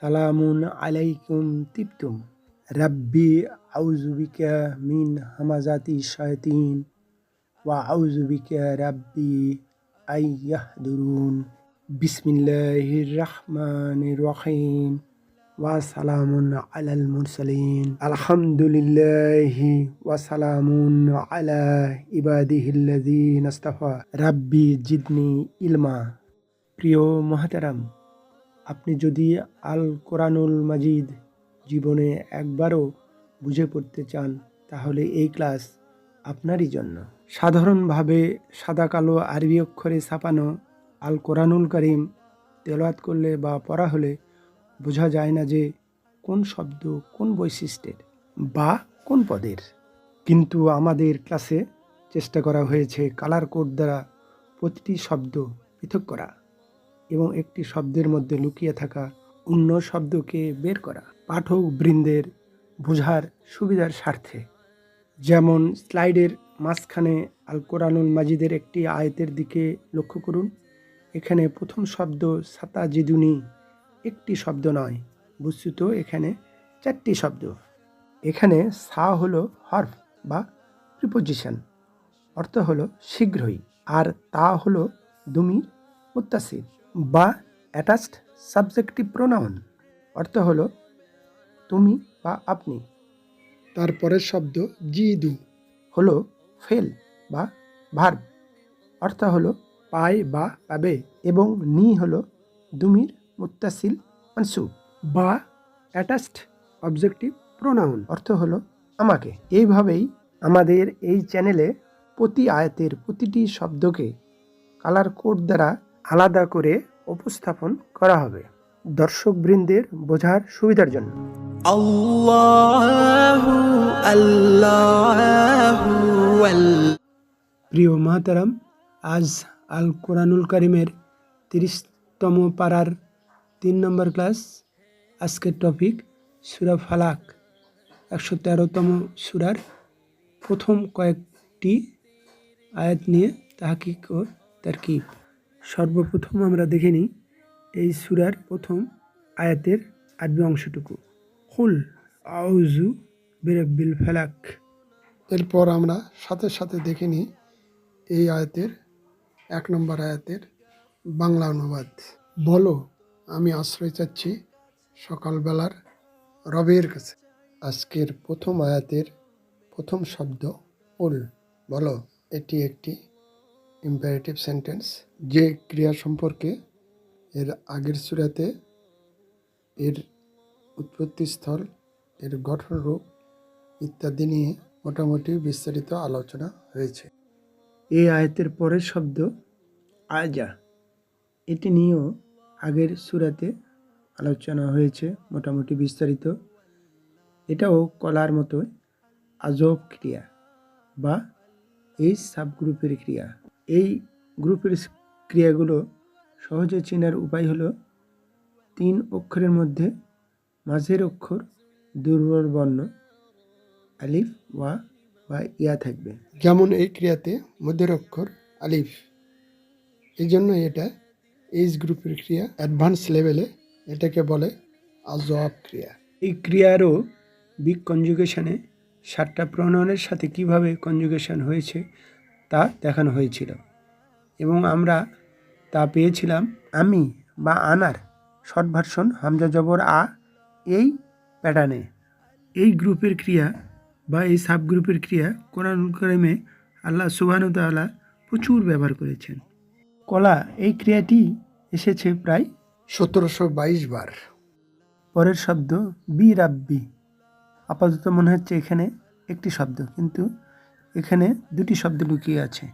সালামুন আলাইকুম তিবতুম রাব্বি আউযু বিকা মিন হামাযাতি শায়াতিন ওয়া আউযু বিকা রাব্বি আইয়াহদুরুন বিসমিল্লাহির রহমানির রহিম ওয়া সালামুন আলাল মুরসালিন আলহামদুলিল্লাহি ওয়া সালামুন আলা ইবাদিহিল্লাযিনা ইসতাফা রাব্বি জিদনি ইলমা। প্রিয় মুহতারাম, আপনি যদি আল কোরআনুল মাজিদ জীবনে একবারও বুঝে পড়তে চান তাহলে এই ক্লাস আপনারই জন্য। সাধারণভাবে সাদা কালো আরবি অক্ষরে ছাপানো আল কোরআনুল কারীম তেলাওয়াত করলে বা পড়া হলে বোঝা যায় না যে কোন শব্দ কোন বৈশিষ্ট্যের বা কোন পদের। কিন্তু আমাদের ক্লাসে চেষ্টা করা হয়েছে কালার কোড দ্বারা প্রতিটি শব্দ পৃথক করা এবং একটি শব্দের মধ্যে লুকিয়ে থাকা অন্য শব্দকে বের করা পাঠক বৃন্দের বোঝার সুবিধার স্বার্থে। যেমন স্লাইডের মাঝখানে আল কোরআনুল মাজিদের একটি আয়াতের দিকে লক্ষ্য করুন। এখানে প্রথম শব্দ সাতাজিদুনি একটি শব্দ নয়, বস্তুত এখানে 4টি শব্দ। এখানে সা হলো হরফ বা প্রিপোজিশন, অর্থ হলো শীঘ্রই, আর তা হলো দুমির মুত্তাসিল বা অ্যাটাচড সাবজেক্টিভ প্রোনাউন, অর্থ হলো তুমি বা আপনি। তারপরের শব্দ জিদু হলো ফেল বা ভার্ব, অর্থ হলো পায় বা পাবে, এবং নি হলো দুমির মুত্তাসিল মানসুব বা অ্যাটাচড অবজেক্টিভ প্রোনাউন, অর্থ হলো আমাকে। এইভাবেই আমাদের এই চ্যানেলে প্রতি আয়াতের প্রতিটি শব্দকে কালার কোড দ্বারা আলাদা করে উপস্থাপন করা হবে দর্শকবৃন্দের বোঝার সুবিধার জন্য। আল্লাহু আল্লাহু প্রিয় মাহতারাম, আজ আল কোরআনুল কারীমের 30তম পারার 3 নম্বর ক্লাস। আজকের টপিক সূরা ফালাক, 113তম সূরার প্রথম কয়েকটি আয়াত নিয়ে তাহকিক ও তারকিব। সর্বপ্রথম আমরা দেখে নিই এই সূরার প্রথম আয়াতের আরবি অংশটুকু, কুল আউযু বিরাব্বিল ফালাক। এরপর আমরা সাথে সাথে দেখে নিই এই আয়াতের 1 নম্বর আয়াতের বাংলা অনুবাদ। বলো, আমি আশ্রয় চাচ্ছি সকালবেলার রবের কাছে। আজকের প্রথম আয়াতের প্রথম শব্দ কুল, বলো। এটি একটি ইম্পারেটিভ সেন্টেন্স যে ক্রিয়া সম্পর্কে এর আগের সূরাতে এর উৎপত্তিস্থল, এর গঠনরূপ ইত্যাদি নিয়ে মোটামুটি বিস্তারিত আলোচনা হয়েছে। এই আয়াতের পরের শব্দ আজা, এটি নিয়েও আগের সূরাতে আলোচনা হয়েছে মোটামুটি বিস্তারিত। এটাও কলার মতো আজব ক্রিয়া বা এই সাবগ্রুপের ক্রিয়া। এই গ্রুপের ক্রিয়াগুলো সহজে চেনার উপায় হলো 3 অক্ষরের মধ্যে মাঝের অক্ষর দুর্বল বর্ণ আলিফ ওয়া বা ইয়া থাকবে। যেমন এই ক্রিয়াতে মধ্যের অক্ষর আলিফ, এই জন্য এটা এইচ গ্রুপের ক্রিয়া। অ্যাডভান্স লেভেলে এটাকে বলে আজব ক্রিয়া। এই ক্রিয়ারও বিগ কনজুগেশনে 7টা প্রণয়নের সাথে কিভাবে কনজুগেশন হয়েছে তা দেখানো হয়েছিল এবং আমরা তা পেয়েছিলাম আমি বা আনার শর্ট ভার্সন হামজা জবর আ এই প্যাটার্নে। এই গ্রুপের ক্রিয়া বা এই সাবগ্রুপের ক্রিয়া কোরআনুল কারীমে আল্লাহ সুবহানাহু ওয়া তাআলা প্রচুর ব্যবহার করেছেন। কলা এই ক্রিয়াটি এসেছে প্রায় 1722 বার। পরের শব্দ বি রাব্বি, আপাতত মনে হচ্ছে এখানে একটি শব্দ, কিন্তু এখানে 2টি শব্দ লুকিয়ে আছে।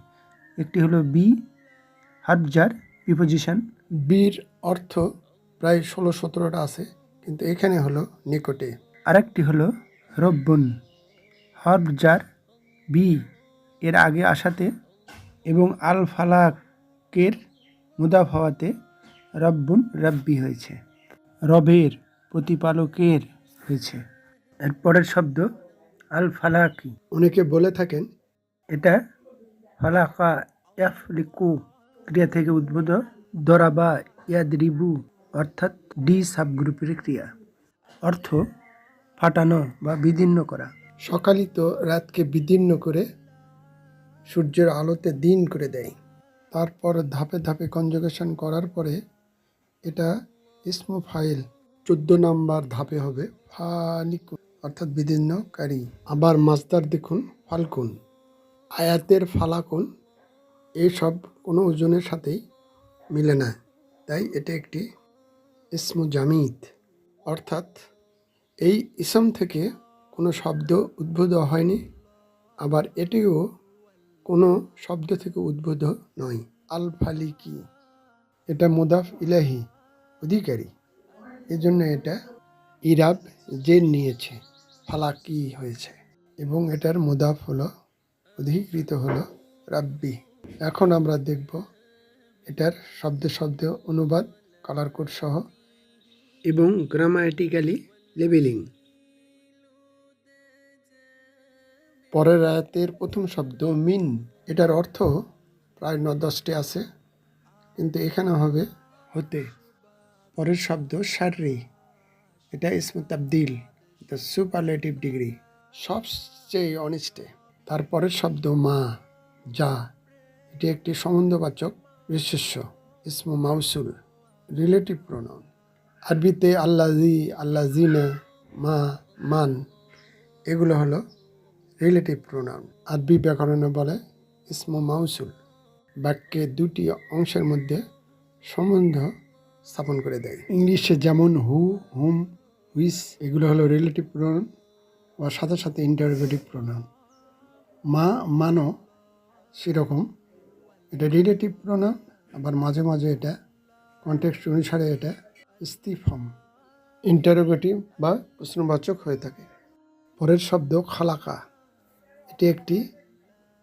একটি হলো বি হার্ফ জার প্রিপোজিশন, বির অর্থ প্রায় 16-17টা আছে, কিন্তু এখানে হলো নিকটে। আরেকটি হলো রব্বুন হার্ফ জার বি এর আগে আসাতে এবং আল ফালাকের মুদাফ হওয়াতে রব্বুন রাব্বি হয়েছে, রবের প্রতিপালকের হয়েছে। এরপরের শব্দ আল ফালাকি, অনেকে বলে থাকেন এটা ফালাকা ইয়াফলিকু ক্রিয়া থেকে উদ্ভূত। দরাবা ইয়াদরিবু অর্থাৎ ডি সাবগ্রুপের ক্রিয়া। অর্থ ফাটানো বা বিদীর্ণ করা। সকালিত রাতকে বিদীর্ণ করে সূর্যের আলোতে দিন করে দেয়। তারপর ধাপে ধাপে কনজুগেশন করার পরে এটা ইসমু ফাইল 14 নম্বর ধাপে হবে ফালিকুন, অর্থাৎ বিদীর্ণকারী। আবার মাসদার দেখুন ফালকুন, আয়াতের ফালাকুন, এইসব কোনো ওজনের সাথেই মিলে না, তাই এটা একটি ইসমু জামিদ, অর্থাৎ এই ইসম থেকে কোনো শব্দ উদ্ভূত হয়নি, আবার এটিও কোনো শব্দ থেকে উদ্ভূত নয়। আল ফালিকি, এটা মুদাফ ইলাহি, অধিকারী, এজন্য এটা ইরাব জের নিয়েছে, ফালাকি হয়েছে, এবং এটার মুদাফ হলো, অধিকৃত হলো রাব্বি। এখন আমরা দেখব এটার শব্দ শব্দ অনুবাদ, কালার কোড সহ এবং গ্রামাটিক্যালি লেবেলিং। পরের আয়াতের প্রথম শব্দ মিন, এটার অর্থ প্রায় 9-10টি আছে, কিন্তু এখানে হবে হতে। পরের শব্দ শাররি, এটা ইসমু তাবদিল, দ্য সুপারলেটিভ ডিগ্রি, সবচেয়ে অনিষ্টে। তারপরের শব্দ মা, যা, এটি একটি সম্বন্ধবাচক বিশেষ্য, ইসমু মাউসুল, রিলেটিভ প্রোনাউন। আরবিতে আল্লাজি, আল্লাজিনা, মা, মান, এগুলো হলো রিলেটিভ প্রোনাউন। আরবি ব্যাকরণে বলে ইসমু মাউসুল বাক্যে দুটি অংশের মধ্যে সম্বন্ধ স্থাপন করে দেয়। ইংলিশে যেমন হু, হুম, হুইস, এগুলো হলো রিলেটিভ প্রোনাউন বা সাথে সাথে ইন্টারোগেটিভ প্রোনাউন। মা, মানো, সেরকম এটা রিলেটিভ প্রোনাউন, আবার মাঝে মাঝে এটা কনটেক্সট অনুসারে এটা ইস্তিফাম, ইন্টারোগেটিভ বা প্রশ্নবাচক হয়ে থাকে। পরের শব্দ খালাকা, এটি একটি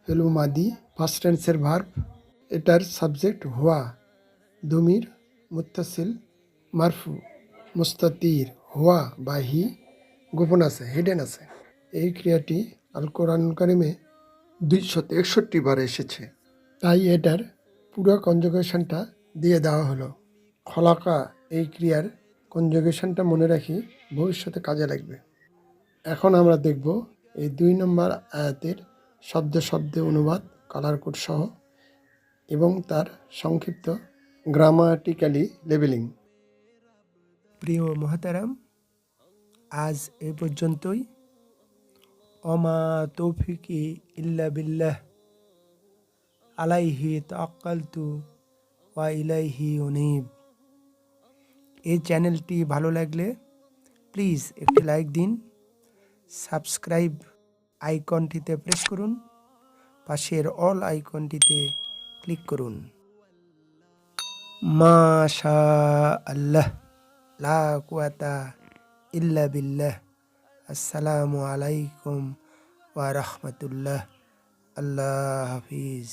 ফেলুমাদি ফার্স্ট টেন্সের ভার্ব। এটার সাবজেক্ট হুয়া, দমির মুত্তাসিল মারফু, মুস্তাতির, হুয়া বা হি গোপন আছে, হিডেন আছে। এই ক্রিয়াটি আল কোরআনুল কারিমে 261 বার এসেছে, তাই এটার পুরো কনজুগেশনটা দিয়ে দেওয়া হলো। খলাকা, এই ক্রিয়ার কনজুগেশনটা মনে রাখি, ভবিষ্যতে কাজে লাগবে। এখন আমরা দেখব এই 2 নম্বর আয়াতের শব্দ শব্দে অনুবাদ, কালার কোড সহ এবং তার সংক্ষিপ্ত গ্রামাটিক্যালি লেবেলিং। প্রিয় মহতারাম, আজ এ পর্যন্তই। অমা তৌফিকি ইল্লা বিল্লাহ, আলাইহি তাওয়াক্কালতু ওয়া ইলাইহি উনীব। এই চ্যানেলটি ভালো লাগলে প্লিজ একটি লাইক দিন, সাবস্ক্রাইব আইকনটিতে প্রেস করুন, পাশের অল আইকনটিতে ক্লিক করুন। মাশা আল্লাহ, লা কুওয়াতা ইল্লা বিল্লাহ। আসসালামু আলাইকুম ওয়া রাহমাতুল্লাহ। আল্লাহ হাফিজ।